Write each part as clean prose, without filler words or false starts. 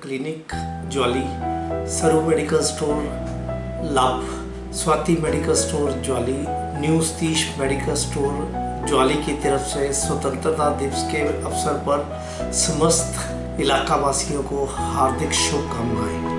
Clinic Jawali, सरू medical store लाभ, Swati medical store Jawali, new Satish medical store Jawali की तरफ से स्वतंत्रता दिवस के अवसर पर समस्त इलाका वासियों को हार्दिक शुभकामनाएं।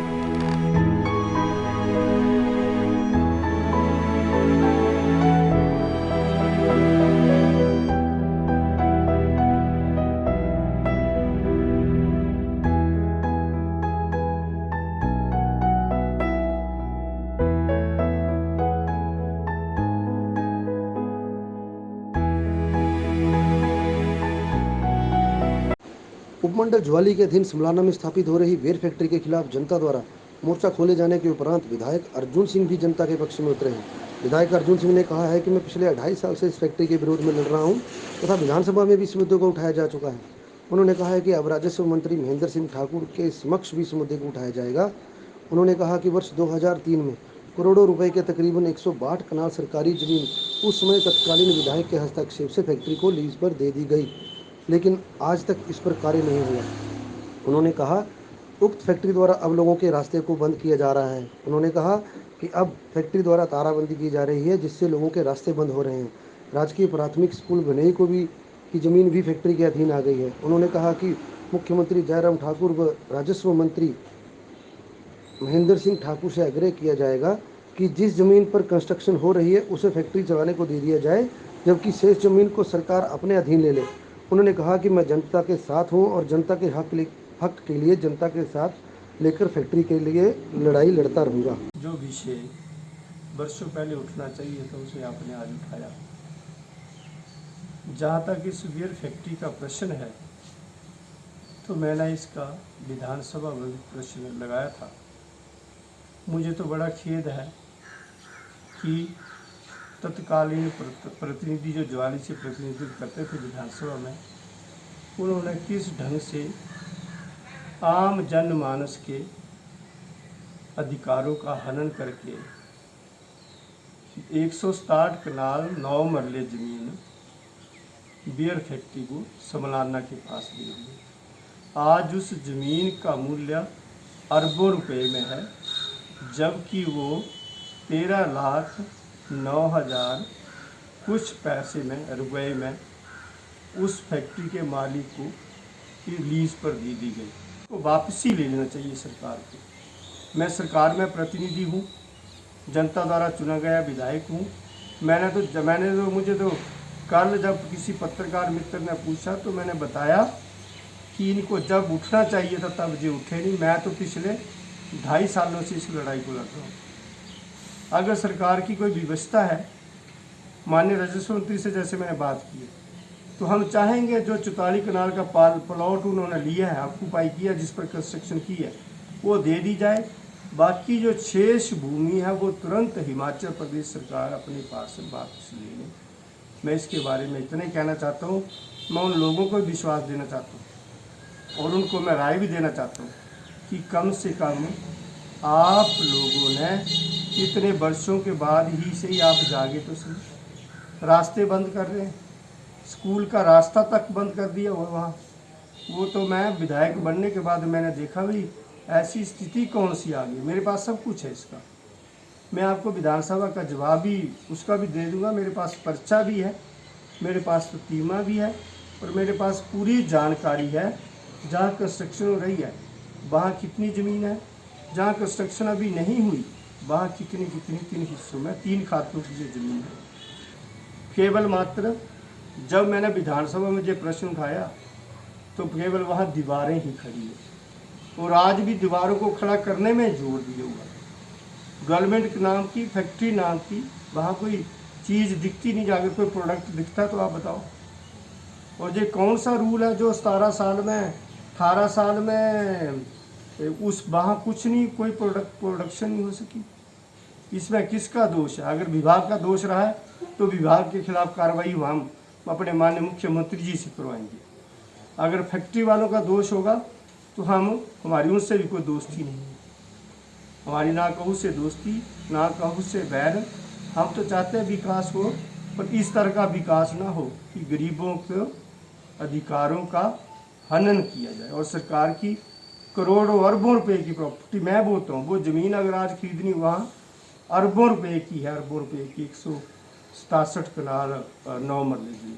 उपमंडल ज्वाली के अधीन समलाना में स्थापित हो रही बेर फैक्ट्री के खिलाफ जनता द्वारा मोर्चा खोले जाने के उपरांत विधायक अर्जुन सिंह भी जनता के पक्ष में उतरे हैं। विधायक अर्जुन सिंह ने कहा है कि मैं पिछले 2.5 साल से इस फैक्ट्री के विरोध में लड़ रहा हूं तथा विधानसभा में भी इस मुद्दे को उठाया जा चुका है। उन्होंने कहा है कि अब राजस्व मंत्री महेंद्र सिंह ठाकुर के समक्ष भी इस मुद्दे को उठाया जाएगा। उन्होंने कहा कि वर्ष 2003 में करोड़ों रुपए के तकरीबन 162 कनाल सरकारी जमीन उस समय तत्कालीन विधायक के हस्तक्षेप से फैक्ट्री को लीज पर दे दी गई, लेकिन आज तक इस पर कार्य नहीं हुआ। उन्होंने कहा उक्त फैक्ट्री द्वारा अब लोगों के रास्ते को बंद किया जा रहा है। उन्होंने कहा कि अब फैक्ट्री द्वारा ताराबंदी की जा रही है, जिससे लोगों के रास्ते बंद हो रहे हैं। राजकीय प्राथमिक स्कूल बनई को भी की ज़मीन भी फैक्ट्री के अधीन आ गई है। उन्होंने कहा कि मुख्यमंत्री जयराम ठाकुर व राजस्व मंत्री महेंद्र सिंह ठाकुर से आग्रह किया जाएगा कि जिस ज़मीन पर कंस्ट्रक्शन हो रही है उसे फैक्ट्री चलाने को दे दिया जाए, जबकि शेष ज़मीन को सरकार अपने अधीन ले ले। उन्होंने कहा कि मैं जनता के साथ हूं और जनता के हक के लिए जनता के साथ लेकर फैक्ट्री के लिए लड़ाई लड़ता रहूँगा। जो विषय वर्षों पहले उठना चाहिए था उसे आपने आज उठाया। जहाँ तक इस बियर फैक्ट्री का प्रश्न है तो मैंने इसका विधानसभा में प्रश्न लगाया था। मुझे तो बड़ा खेद है कि तत्कालीन प्रतिनिधि जो ज्वाली से प्रतिनिधित्व करते थे विधानसभा में, उन्होंने किस ढंग से आम जनमानस के अधिकारों का हनन करके 167 कनाल 9 मरले ज़मीन बियर फैक्ट्री को समलाना के पास दे दी। आज उस ज़मीन का मूल्य अरबों रुपए में है, जबकि वो 13,09,000 कुछ पैसे में रुपए में उस फैक्ट्री के मालिक को लीज पर दे दी गई। तो वापसी ले लेना चाहिए सरकार को। मैं सरकार में प्रतिनिधि हूँ, जनता द्वारा चुना गया विधायक हूँ। मुझे तो कल जब किसी पत्रकार मित्र ने पूछा तो मैंने बताया कि इनको जब उठना चाहिए था तब ये उठे नहीं। मैं तो पिछले 2.5 सालों से इस लड़ाई को लड़ रहा हूँ। अगर सरकार की कोई व्यवस्था है, माननीय राजस्व मंत्री से जैसे मैंने बात की, तो हम चाहेंगे जो 44 कनाल का प्लॉट उन्होंने लिया है, ऑक्यूपाई किया, जिस पर कंस्ट्रक्शन की है, वो दे दी जाए। बाकी जो शेष भूमि है वो तुरंत हिमाचल प्रदेश सरकार अपने पास से वापस ले लें। मैं इसके बारे में इतना ही कहना चाहता हूँ। मैं उन लोगों को विश्वास देना चाहता हूँ और उनको मैं राय भी देना चाहता हूँ कि कम से कम आप लोगों ने इतने वर्षों के बाद ही से ही आप जागे तो सही। रास्ते बंद कर रहे हैं, स्कूल का रास्ता तक बंद कर दिया वहाँ। वो तो मैं विधायक बनने के बाद मैंने देखा भी ऐसी स्थिति कौन सी आ गई। मेरे पास सब कुछ है इसका, मैं आपको विधानसभा का जवाब भी उसका भी दे दूँगा। मेरे पास पर्चा भी है, मेरे पास प्रतिमा भी है और मेरे पास पूरी जानकारी है। जहाँ कंस्ट्रक्शन हो रही है वहाँ कितनी ज़मीन है, जहाँ कंस्ट्रक्शन अभी नहीं हुई वहाँ कितनी 3 हिस्सों में 3 खातों की ज़मीन है। केवल मात्र जब मैंने विधानसभा में ये प्रश्न उठाया तो केवल वहाँ दीवारें ही खड़ी है और आज भी दीवारों को खड़ा करने में जोर दिया हुआ है। गवर्नमेंट के नाम की फैक्ट्री नाम की वहाँ कोई चीज़ दिखती नहीं। अगर कोई प्रोडक्ट दिखता तो आप बताओ। और ये कौन सा रूल है जो 18 साल में उस वहाँ कुछ नहीं, कोई प्रोडक्शन नहीं हो सकी। इसमें किसका दोष है? अगर विभाग का दोष रहा है तो विभाग के खिलाफ कार्रवाई हम अपने माननीय मुख्यमंत्री जी से करवाएंगे। अगर फैक्ट्री वालों का दोष होगा तो हमारी उनसे भी कोई दोस्ती नहीं है। हमारी ना कहूँ से दोस्ती, ना कहूँ से बैर। हम तो चाहते हैं विकास हो, पर इस तरह का विकास ना हो कि गरीबों के अधिकारों का हनन किया जाए। और सरकार की करोड़ों अरबों रुपए की प्रॉपर्टी मैं बोलता हूँ, वो ज़मीन अगर आज खरीदनी वहाँ अरबों रुपए की है, अरबों रुपए की 167 कनाल 9 मरले ज़मीन।